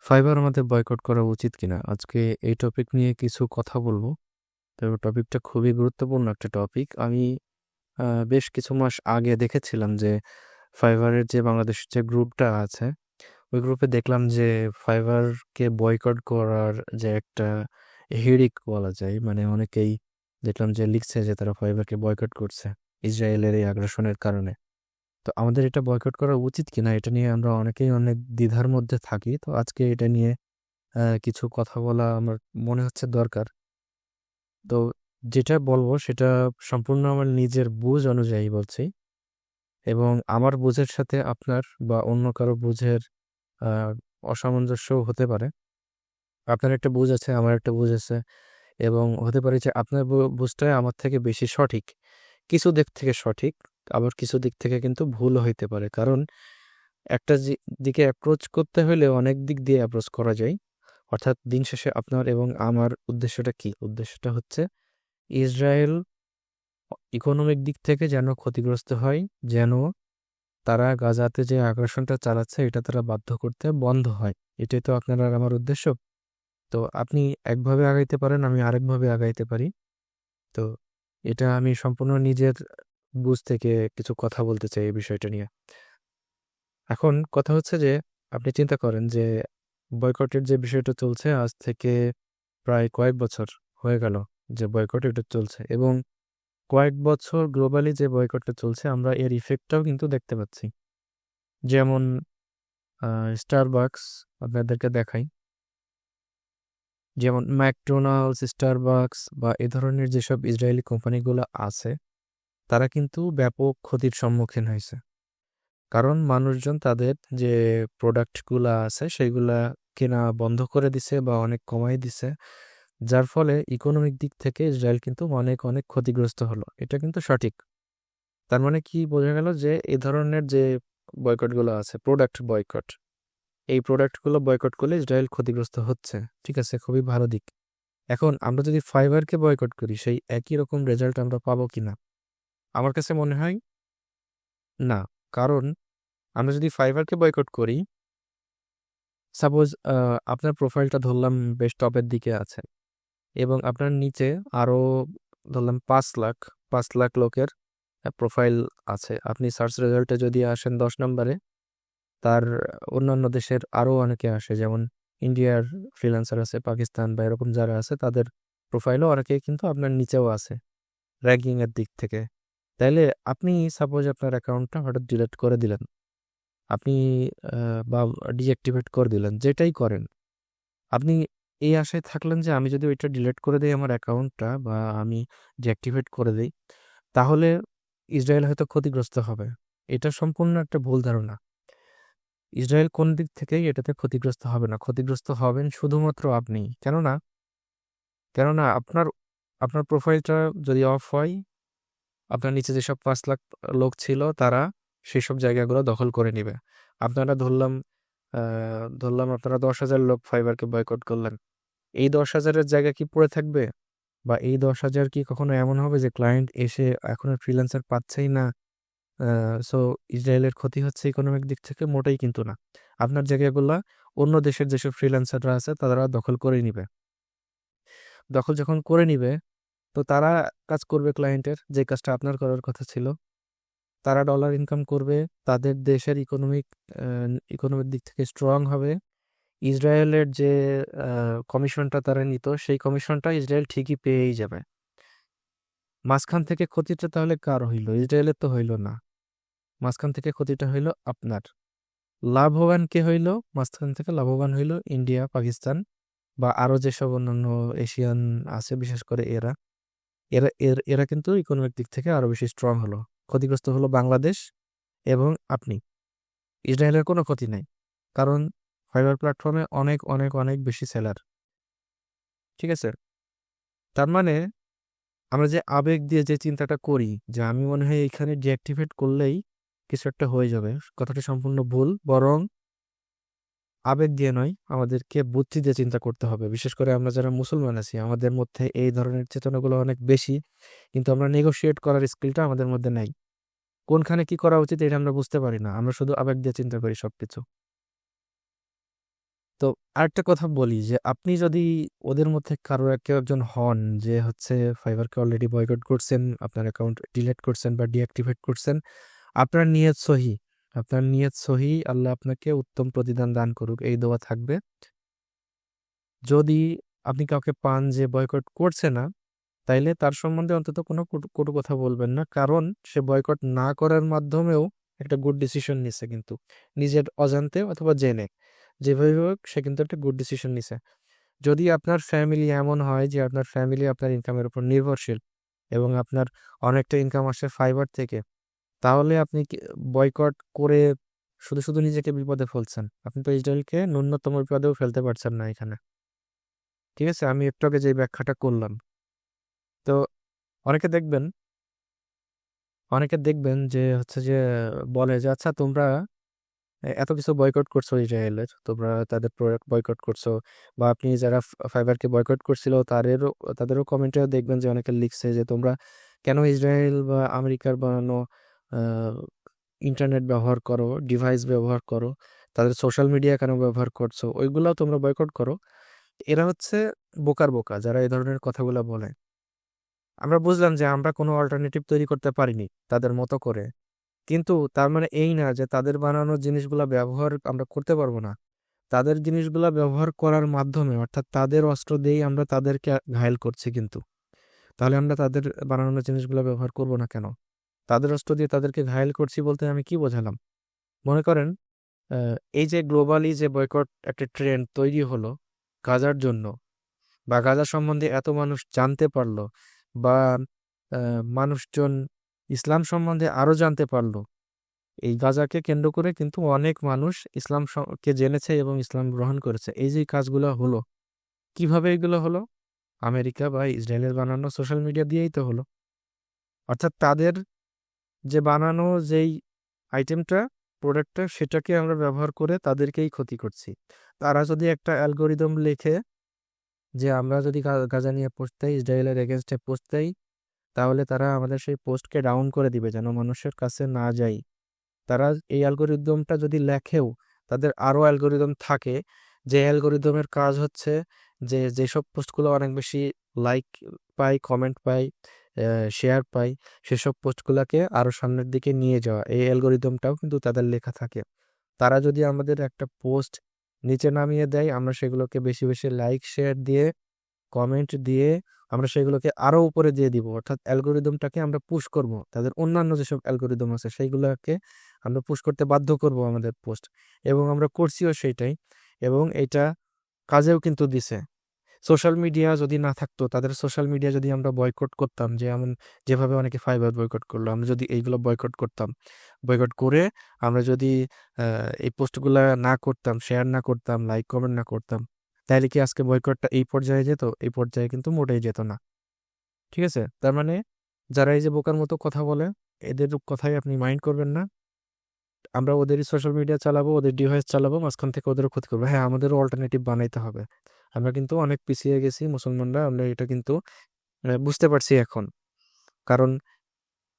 Fibre আমাদের boycott করা উচিত কিনা? আজকে এই টপিক নিয়ে কিছু কথা বলবো। তবে টপিকটা খুবই গুরুত্বপূর্ণ একটা টপিক। আমি বেশ কিছু মাস আগে দেখেছিলাম যে ফাইবারের যে বাংলাদেশের যে গ্রুপটা আছে, ওই গ্রুপে দেখলাম যে ফাইবারকে বয়কট করার যে একটা হিড়িক বলা যায়, মানে অনেকেই দেখলাম যে লিখছে যে তারা ফাইবারকে বয়কট করছে ইসরায়েলের এই আগ্রাসনের কারণে। তো আমাদের এটা বয়কট করা উচিত কিনা এটা নিয়ে আমরা অনেকেই অনেক দ্বিধার মধ্যে থাকি। তো আজকে এটা নিয়ে কিছু কথা বলা আমার মনে হচ্ছে দরকার। তো যেটা বলবো সেটা সম্পূর্ণ আমার নিজের বুঝ অনুযায়ী বলছি, এবং আমার বুঝের সাথে আপনার বা অন্য কারো বুঝের আহ, অসামঞ্জস্যও হতে পারে। আপনার একটা বুঝ আছে, আমার একটা বুঝ আছে, এবং হতে পারে যে আপনার বুঝটাই আমার থেকে বেশি সঠিক। কিছু দিক থেকে সঠিক, আবার কিছু দিক থেকে কিন্তু ভুল হইতে পারে, কারণ একটা দিকে অ্যাপ্রোচ করতে হলে অনেক দিক দিয়ে অ্যাপ্রোচ করা যায়। অর্থাৎ দিন শেষে আপনার এবং আমার উদ্দেশ্যটা কি? উদ্দেশ্যটা হচ্ছে ইসরায়েল ইকোনমিক দিক থেকে যেন ক্ষতিগ্রস্ত হয়, যেন তারা গাজাতে যে আগ্রাসনটা চালাচ্ছে এটা তারা বাধ্য করতে বন্ধ হয়। এটাই তো আপনার আর আমার উদ্দেশ্য। তো আপনি একভাবে আগাইতে পারেন, আমি আরেকভাবে আগাইতে পারি। তো এটা আমি সম্পূর্ণ নিজের বুঝ থেকে কিছু কথা বলতে চাই এই বিষয়টা নিয়ে। এখন কথা হচ্ছে যে আপনি চিন্তা করেন যে বয়কটের যে বিষয়টা চলছে আজ থেকে প্রায় কয়েক বছর হয়ে গেল যে বয়কট এটা চলছে, এবং কয়েক বছর গ্লোবালি যে বয়কটটা চলছে আমরা এর ইফেক্টটাও কিন্তু দেখতে পাচ্ছি। যেমন স্টারবাকস আপনাদেরকে দেখাই, যেমন ম্যাকডোনাল্ডস, স্টারবাকস বা এ ধরনের যেসব ইসরায়েলি কোম্পানিগুলো আছে তারা কিন্তু ব্যাপক ক্ষতির সম্মুখীন হয়েছে। কারণ মানুষজন তাদের যে প্রোডাক্টগুলো আছে সেগুলা কেনা বন্ধ করে দিছে বা অনেক কমাই দিছে, যার ফলে ইকোনমিক দিক থেকে ইসরায়েল কিন্তু অনেক অনেক ক্ষতিগ্রস্ত হলো। এটা কিন্তু সঠিক। তার মানে কি বোঝা গেল যে এই ধরনের যে বয়কটগুলো আছে, প্রোডাক্ট বয়কট, এই প্রোডাক্টগুলো বয়কট করলে ইসরায়েল ক্ষতিগ্রস্ত হচ্ছে। ঠিক আছে, খুবই ভালো দিক। এখন আমরা যদি ফাইবারকে বয়কট করি সেই একই রকম রেজাল্ট আমরা পাবো কিনা? আমার কাছে মনে হয় না। কারণ আমরা যদি ফাইবারকে বয়কট করি, সাপোজ আপনার প্রোফাইলটা ধরলাম বেশ টপের দিকে আছে, এবং আপনার নিচে আরো ধরলাম 5 লাখ 5 লাখ লোকের প্রোফাইল আছে। আপনি সার্চ রেজাল্টে যদি আসেন 10 নম্বরে, তার অন্যান্য দেশের আরো অনেকে আসে, যেমন ইন্ডিয়ার ফ্রিল্যান্সার আছে, পাকিস্তান বা এরকম যারা আছে তাদের প্রোফাইলও অনেকে কিন্তু আপনার নিচেও আছে র্যাঙ্কিং এর দিক থেকে। তাইলে আপনি সাপোজ আপনার অ্যাকাউন্টটা হঠাৎ ডিলিট করে দিলেন, আপনি বা ডিঅ্যাক্টিভেট করে দিলেন, যেটাই করেন আপনি এই আশায় থাকলেন যে আমি যদি ওইটা ডিলিট করে দিই আমার অ্যাকাউন্টটা, বা আমি ডিঅ্যাক্টিভেট করে দিই, তাহলে ইসরায়েল হয়তো ক্ষতিগ্রস্ত হবে। এটা সম্পূর্ণ একটা ভুল ধারণা। ইসরায়েল কোন দিক থেকেই এটাতে ক্ষতিগ্রস্ত হবে না, ক্ষতিগ্রস্ত হবেন শুধুমাত্র আপনি। কেননা কেননা আপনার আপনার প্রোফাইলটা যদি অফ হয়, আপনার নিচে যেসব 5 লাখ লোক ছিল তারা সেসব জায়গাগুলো দখল করে নিবে। আপনারা ধরলাম আপনারা 10,000 লোক ফাইবারকে বয়কট করলেন, এই 10,000-এর জায়গা কি পড়ে থাকবে? বা এই 10,000 কি কখনো এমন হবে যে ক্লায়েন্ট এসে এখন আর ফ্রিল্যান্সার পাচ্ছেই না, সো ইসরায়েলের ক্ষতি হচ্ছে ইকোনমিক দিক থেকে? মোটেই কিন্তু না। আপনার জায়গাগুলা অন্য দেশের যেসব ফ্রিল্যান্সাররা আছে তারা দখল করে নিবে। দখল যখন করে নিবে, তো তারা কাজ করবে ক্লায়েন্টের যে কাজটা আপনার করার কথা ছিল। তারা ডলার ইনকাম করবে, তাদের দেশের ইকোনমিক দিক থেকে স্ট্রং হবে। ইসরায়েলের যে কমিশনটা তারা নিত সেই কমিশনটা ইসরায়েল ঠিকই পেয়েই যাবে। মাঝখান থেকে ক্ষতিটা তাহলে কার হইল? ইসরায়েলের তো হইল না। মাঝখান থেকে ক্ষতিটা হইল আপনার। লাভবান কে হইল? মাঝখান থেকে লাভবান হইল ইন্ডিয়া, পাকিস্তান বা আরো যেসব অন্যান্য এশিয়ান আছে, বিশেষ করে এরা এরা এরা কিন্তু ইকোনমিক দিক থেকে আরো বেশি স্ট্রং হলো। ক্ষতিগ্রস্ত হলো বাংলাদেশ এবং আপনি। ইসরায়েলের কোনো ক্ষতি নাই, কারণ ফাইবার প্ল্যাটফর্মে অনেক অনেক অনেক বেশি সেলার। ঠিক আছে, তার মানে আমরা যে আবেগ দিয়ে যে চিন্তাটা করি যে আমি মনে হয় এখানে ডিঅ্যাক্টিভেট করলেই কিছু একটা হয়ে যাবে, কথাটা সম্পূর্ণ ভুল। বরং আবেগ দিয়ে নয়, আমাদেরকে বুদ্ধি দিয়ে চিন্তা করতে হবে। বিশেষ করে আমরা যারা মুসলমান আছি আমাদের মধ্যে এই ধরনের চেতনাগুলো অনেক বেশি, কিন্তু আমরা নেগোশিয়েট করার স্কিলটা আমাদের মধ্যে নাই। কোনখানে কি করা উচিত এটা আমরা বুঝতে পারি না, আমরা শুধু আবেগ দিয়ে চিন্তা করি সবকিছু। তো তো আরেকটা কথা বলি যে আপনি যদি ওদের মধ্যে কারো কেউ একজন হন যে হচ্ছে ফাইবারকে অলরেডি বয়কট করছেন, আপনার অ্যাকাউন্ট ডিলিট করছেন বা ডিঅ্যাক্টিভেট করছেন, আপনার নিয়ত সহি, আপনার নিয়ত সহি, আল্লাহ আপনাকে উত্তম প্রতিদান দান করুক, এই দোয়া থাকবে। যদি আপনি কাউকে পান যে বয়কট করছে না, তাইলে তার সম্বন্ধে অন্তত কোনো কটু কথা বলবেন না, কারণ সে বয়কট না করার মাধ্যমেও একটা গুড ডিসিশন নিছে, কিন্তু নিজের অজান্তে অথবা জেনে, যেভাবে হোক সে কিন্তু একটা গুড ডিসিশন নিছে। যদি আপনার ফ্যামিলি এমন হয় যে আপনার ফ্যামিলি আপনার ইনকামের উপর নির্ভরশীল এবং আপনার অনেকটা ইনকাম আসে ফাইবার থেকে, তাহলে আপনি বয়কট করে শুধু শুধু নিজেকে বিপদে ফেলছেন। আপনি তো ইসরায়েলকে ন্যূনতম বিপদেও ফেলতে পারছেন না এখানে। ঠিক আছে, আমি একটু আগে যে ব্যাখ্যাটা করলাম। তো অনেকে দেখবেন অনেকে দেখবেন যে হচ্ছে যে বলে যে আচ্ছা তোমরা এত কিছু বয়কট করছো ইসরায়েলের, তোমরা তাদের প্রোডাক্ট বয়কট করছো, বা আপনি যারা ফাইবারকে বয়কট করছিল তাদেরও কমেন্টে দেখবেন যে অনেকে লিখছে যে তোমরা কেন ইসরায়েল বা আমেরিকার বানানো ইন্টারনেট ব্যবহার করো, ডিভাইস ব্যবহার করো, তাদের সোশ্যাল মিডিয়া কেন ব্যবহার করছো, ওইগুলাও তোমরা বয়কট করো। এরা হচ্ছে বোকার বোকা যারা এই ধরনের কথাগুলো বলে। আমরা বুঝলাম যে আমরা কোনো অল্টারনেটিভ তৈরি করতে পারিনি তাদের মতো করে, কিন্তু তার মানে এই না যে তাদের বানানো জিনিসগুলা ব্যবহার আমরা করতে পারবো না। তাদের জিনিসগুলা ব্যবহার করার মাধ্যমে, অর্থাৎ তাদের অস্ত্র দিয়েই আমরা তাদেরকে ঘায়েল করছি, কিন্তু তাহলে আমরা তাদের বানানো জিনিসগুলা ব্যবহার করব না কেন? তাদের অস্ত্র দিয়ে তাদেরকে ঘায়েল করছি বলতে আমি কি বোঝালাম? মনে করেন এই যে গ্লোবালি যে বয়কট একটা ট্রেন্ড তৈরি হলো গাজার জন্য, বা গাজা সম্বন্ধে এত মানুষ জানতে পারলো, বা মানুষজন ইসলাম সম্বন্ধে আরো জানতে পারলো, এই গাজাকে কেন্দ্র করে কিন্তু অনেক মানুষ কে জেনেছে এবং ইসলাম গ্রহণ করেছে। এই যে কাজগুলো হলো, কিভাবে এগুলো হলো? আমেরিকা বা ইসরায়েলের বানানো সোশ্যাল মিডিয়া দিয়েই তো হলো। অর্থাৎ তাদের যে বানানো যেই আইটেমটা, প্রোডাক্টটা, সেটাকে আমরা ব্যবহার করে তাদেরকেই ক্ষতি করছি। তারা যদি একটা অ্যালগোরিদম লেখে যে আমরা যদি গাজা নিয়ে পোস্ট দেই, ইসরায়েলের এগেনস্টে পোস্ট দেই, তাহলে তারা আমাদের সেই পোস্টকে ডাউন করে দিবে যেন মানুষের কাছে না যাই। তারা এই অ্যালগোরিদমটা যদি লেখেও, তাদের আরও অ্যালগোরিদম থাকে, যে অ্যালগোরিদমের কাজ হচ্ছে যে যেসব পোস্টগুলো অনেক বেশি লাইক পাই, কমেন্ট পাই, শেয়ার পাই, সেসব পোস্টগুলোকে আরও সামনের দিকে নিয়ে যাওয়া। এই অ্যালগোরিদমটাও কিন্তু তাদের লেখা থাকে। তারা যদি আমাদের একটা পোস্ট নিচে নামিয়ে দেয়, আমরা সেগুলোকে বেশি বেশি লাইক শেয়ার দিয়ে, কমেন্ট দিয়ে আমরা সেগুলোকে আরো উপরে দিয়ে দিব, অর্থাৎ অ্যালগোরিদমটাকে আমরা পুশ করব, তাদের অন্যান্য যেসব অ্যালগোরিদম আছে সেইগুলোকে আমরা পুশ করতে বাধ্য করব আমাদের পোস্ট, এবং আমরা করছিও সেইটাই, এবং এটা কাজেও কিন্তু দিছে। সোশ্যাল মিডিয়া যদি না থাকতো, তাদের সোশ্যাল মিডিয়া যদি আমরা বয়কট করতাম, যেভাবে অনেকে ফাইবার বয়কট করলো, আমরা যদি এইগুলো বয়কট করতাম, বয়কট করে আমরা যদি এই পোস্টগুলা না করতাম, শেয়ার না করতাম, লাইক কমেন্ট না করতাম, তাহলে কি আজকে বয়কটটা এই পর্যায়ে যেত? এই পর্যায়ে কিন্তু মোটেই যেত না। ঠিক আছে, তার মানে যারা এই যে বোকার মতো কথা বলে, এদের কথাই আপনি মাইন্ড করবেন না। আমরা ওদেরই সোশ্যাল মিডিয়া চালাবো, ওদের ডিভাইস চালাবো, মাঝখান থেকে ওদেরও ক্ষতি করবো। হ্যাঁ, আমাদেরও অল্টারনেটিভ বানাইতে হবে। আমরা কিন্তু অনেক পিছিয়ে গেছি মুসলমানরা, আমরা এটা কিন্তু বুঝতে পারছি এখন। কারণ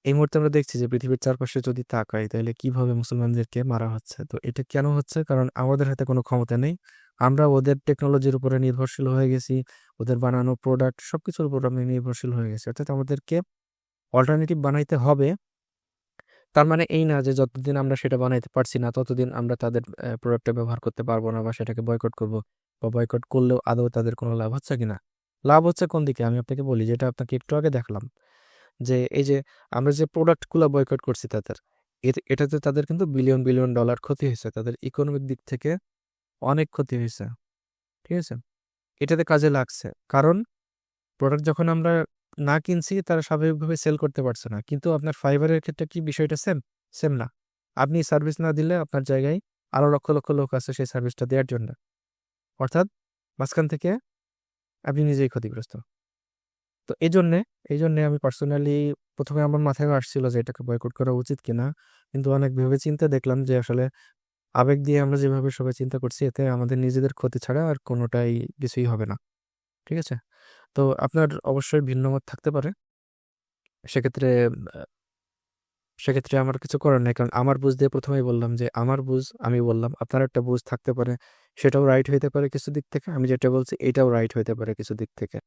এই মুহূর্তে আমরা দেখছি যে পৃথিবীর চারপাশে যদি তাকাই, তাহলে কিভাবে মুসলমানদেরকে মারা হচ্ছে। তো এটা কেন হচ্ছে? কারণ আমাদের হাতে কোনো ক্ষমতা নেই। আমরা ওদের টেকনোলজির উপরে নির্ভরশীল হয়ে গেছি, ওদের বানানো প্রোডাক্ট সবকিছুর উপর আমরা নির্ভরশীল হয়ে গেছি। অর্থাৎ আমাদেরকে অল্টারনেটিভ বানাইতে হবে। তার মানে এই না যে যতদিন আমরা সেটা বানাইতে পারছি না, ততদিন আমরা তাদের প্রোডাক্টটা ব্যবহার করতে পারবো না, বা সেটাকে বয়কট করব, বা বয়কট করলেও আদৌ তাদের কোনো লাভ হচ্ছে কিনা। লাভ হচ্ছে কোন দিকে? আমি আপনাকে বলি, যেটা আপনাকে একটু আগে দেখলাম, যে এই যে আমরা যে প্রোডাক্টগুলো বয়কট করছি তাদের, এটাতে তাদের কিন্তু বিলিয়ন বিলিয়ন ডলার ক্ষতি হয়েছে, তাদের ইকোনমিক দিক থেকে অনেক ক্ষতি হয়েছে। ঠিক আছে, এটাতে কাজে লাগছে, কারণ প্রোডাক্ট যখন আমরা না কিনছি, তারা স্বাভাবিকভাবে সেল করতে পারছে না। কিন্তু আপনার ফাইবারের ক্ষেত্রে কি বিষয়টা সেম? সেম না। আপনি সার্ভিস না দিলে আপনার জায়গায় আরো লক্ষ লক্ষ লোক আছে সেই সার্ভিসটা দেওয়ার জন্য। অর্থাৎ মাঝখান থেকে আপনি নিজেই ক্ষতিগ্রস্ত। তো এই জন্যে আমি পার্সোনালি, প্রথমে আমার মাথায় আসছিল যে এটাকে বয়কট করা উচিত কিনা, কিন্তু অনেক ভেবে চিন্তে দেখলাম যে আসলে আবেগ দিয়ে আমরা যেভাবে সবাই চিন্তা করছি, এতে আমাদের নিজেদের ক্ষতি ছাড়া আর কোনোটাই কিছুই হবে না। ঠিক আছে, তো আপনার অবশ্যই ভিন্ন মত থাকতে পারে। সেক্ষেত্রে সেক্ষেত্রে আমার কিছু করার নেই, কারণ আমার বুঝ দিয়ে প্রথমেই বললাম যে আমার বুঝ আমি বললাম, আপনার একটা বুঝ থাকতে পারে, সেটাও রাইট হইতে পারে কিছু দিক থেকে। আমি যেটা বলছি এটাও রাইট হইতে পারে কিছু দিক থেকে।